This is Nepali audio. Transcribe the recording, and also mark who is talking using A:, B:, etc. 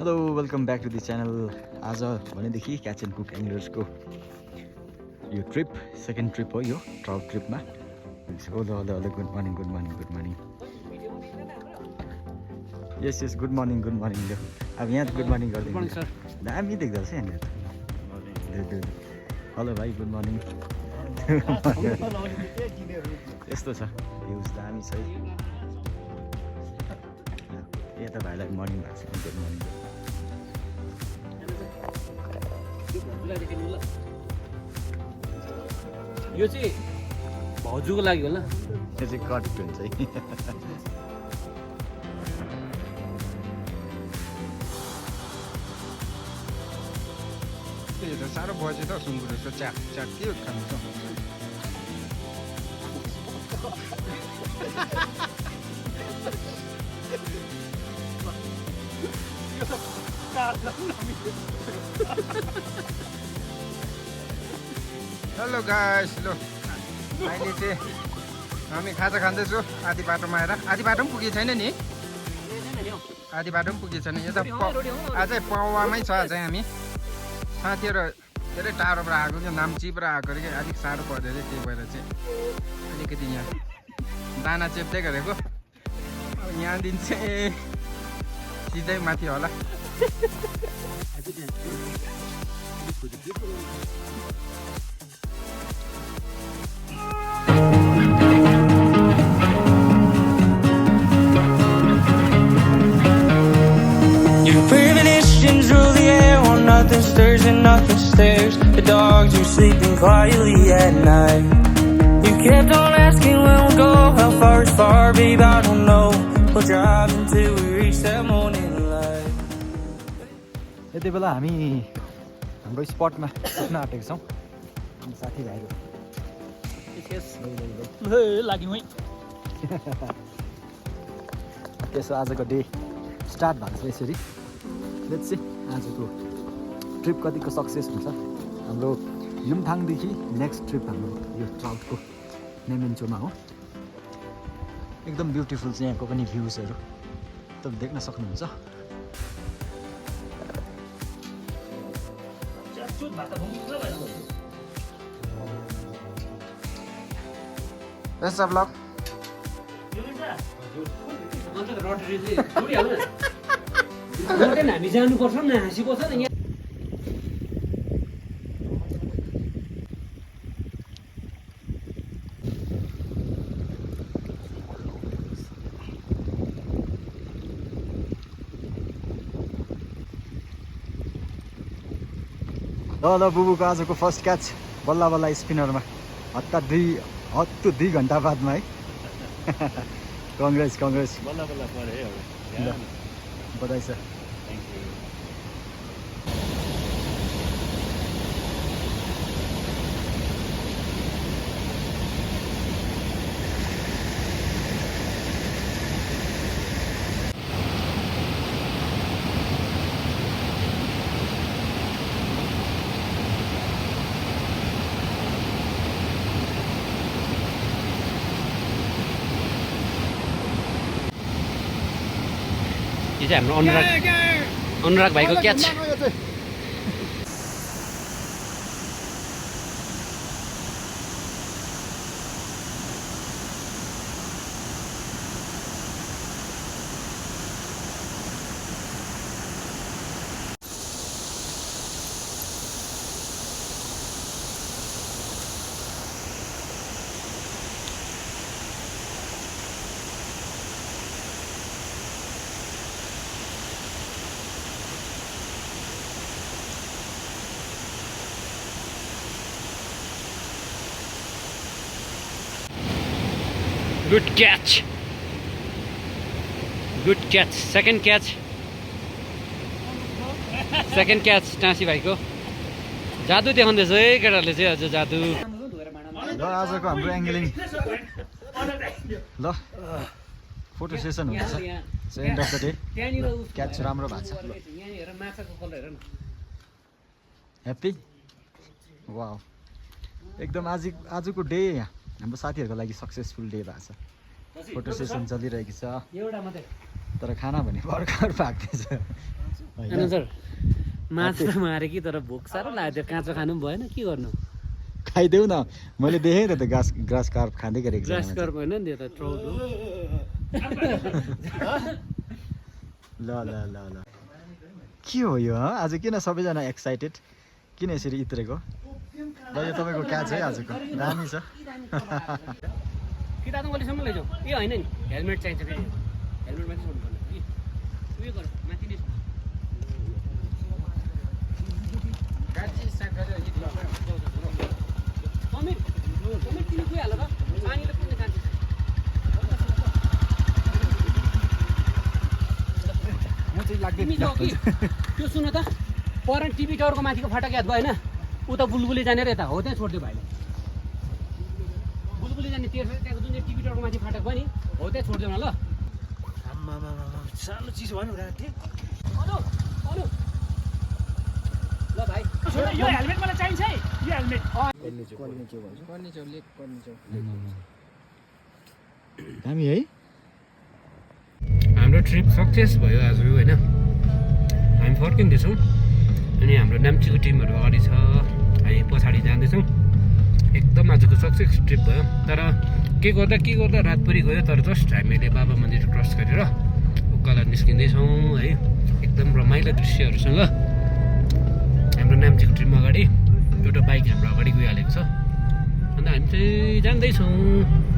A: Hello welcome back to the channel. आज भनेदेखि क्याच एन्ड कुक एङ्गलर्सको यो ट्रिप सेकेन्ड ट्रिप हो यो ट्राउट ट्रिपमा। Hello hello hello good morning good morning good morning. Yes yes good morning लो। अब यहाँ त गुड मर्निङ गरिदिनु सर, दामी देख्दो रहेछ यहाँनिर। हेलो भाइ गुड मर्निङ। यस्तो छ भ्युज दामी छ है। यता भाइलाई मर्निङ भएको छ, गुड मर्निङ।
B: यो चाहिँ भाउजूको लागि होला।
A: यो चाहिँ कट हुन्छ है।
C: यो त साह्रो बजे त सुँगुरको च्याक च्याक के खानु त। हेलो गाइस, लो अहिले चाहिँ हामी खाजा खाँदैछु आधी बाटोमा आएर। आधी बाटो पनि पुगेको छैन नि, आधी बाटो पनि पुगेको छैन। यो त अझै पौवामै छ। अझै हामी साथीहरू धेरै टाढोबाट आएको थियो, नाम्चीबाट आएको अरे कि अलिक साह्रो पऱ्यो अरे, त्यही भएर चाहिँ अलिकति यहाँ दाना चेप्दै गरेको। अब यहाँदेखि चाहिँ सिधै माथि होला।
D: Your premonitions rule the air while nothing stirs and nothing stares. The dogs are sleeping quietly at night. You kept on asking when we'll go, how far is far, babe, I don't know. We'll drive until we reach that morning light.
A: यति बेला हामी हाम्रो स्पटमा पुग्न आँटेको छौँ। साथीभाइहरू
B: लाग्यो है।
A: त्यसो आजको डे स्टार्ट भएको छ यसरी। लेट्स सी आजको ट्रिप कतिको सक्सेस हुन्छ। हाम्रो युमथाङदेखि नेक्स्ट ट्रिप हाम्रो यो ट्राउटको नेमेन्चोमा हो। एकदम ब्युटिफुल छ यहाँको पनि भ्युजहरू तपाईँ देख्न सक्नुहुन्छ।
C: Best of luck.
B: हामी जानुपर्छ न, हाँसी पर्छ नि।
A: ल बुबुको आजको फर्स्ट क्याच बल्ल बल्ल स्पिनरमा हत्ता 2 घन्टा बादमा है। कङ्ग्रेस कङ्ग्रेस,
B: बल्ल बल्ल पऱ्यो है
A: ल बधाई छ।
B: यो चाहिँ हाम्रो अनुराग भाइको catch. Good catch. Good catch. Second catch. Tashi भाइको जादु देखाउँदैछ है केटाहरूले चाहिँ। अझ जादु।
A: ल आजको हाम्रो एङ्गलिङ ल फोटो सेसन हुँदैछ। And of the day catch राम्रो भएको छ। ह्याप्पी वाउ, एकदम आजको डे हाम्रो साथीहरूको लागि सक्सेसफुल डे भएको छ। फोटो सेसन चलिरहेको छ तर खाना भने भर्खर पाक्दैछ। होइन
B: सर माछा त मारे कि तर भोक साह्रो लाग्यो त्यो काँचो खानु पनि भएन के गर्नु
A: खाइदेऊ न मैले देखेँ त ग्रास कार्प खाँदै गरेको
B: ग्रास कर्प होइन नि त्यो त ट्राउट हो
A: ल ल ल ल के हो यो आज किन सबैजना एक्साइटेड किन यसरी इत्रेको ल यो तपाईँको क्याच है आजको दामी छ
B: कि दादा अलिसम्म लैजाऊ ए होइन नि हेलमेट चाहिन्छ फेरि हेलमेट मात्रै छोड्नु पर्ने कि उयो गर माथि नै समीर किन गइहाल र पानीले पुग्ने जान्छ
A: म चाहिँ लाग्दै
B: तिमी जाऊ कि त्यो सुन त पर टिभी टावरको माथिको फाटक याद भयो होइन उता बुलबुली जाने र यता हो त्यहाँ छोडिदियो भाइले बुलबुली जाने त्यहाँ जुन चाहिँ टिभी टावरको माथि फाटक भयो नि हो त्यहाँ छोडिदियो न ल
A: सानो चिज भन्नु
B: अनु अनु ल भाइ
E: यो हेलमेट मलाई चाहिन्छ है यो हेलमेट
A: दामी है
B: हाम्रो ट्रिप सक्सेस भयो आज होइन हामी फर्किँदैछौँ अनि हाम्रो नाम्चीको टिमहरू अगाडि छ हामी पछाडि जाँदैछौँ एकदम आजको सक्सेस ट्रिप भयो तर के गर्दा रातभरि गयो तर जस्ट हामीले बाबा मन्दिर क्रस गरेर उकालो निस्किँदैछौँ है एकदम रमाइलो दृश्यहरूसँग हाम्रो नाम्चीको टिम अगाडि एउटा बाइक हाम्रो अगाडि गइहालेको छ अन्त हामी चाहिँ जाँदैछौँ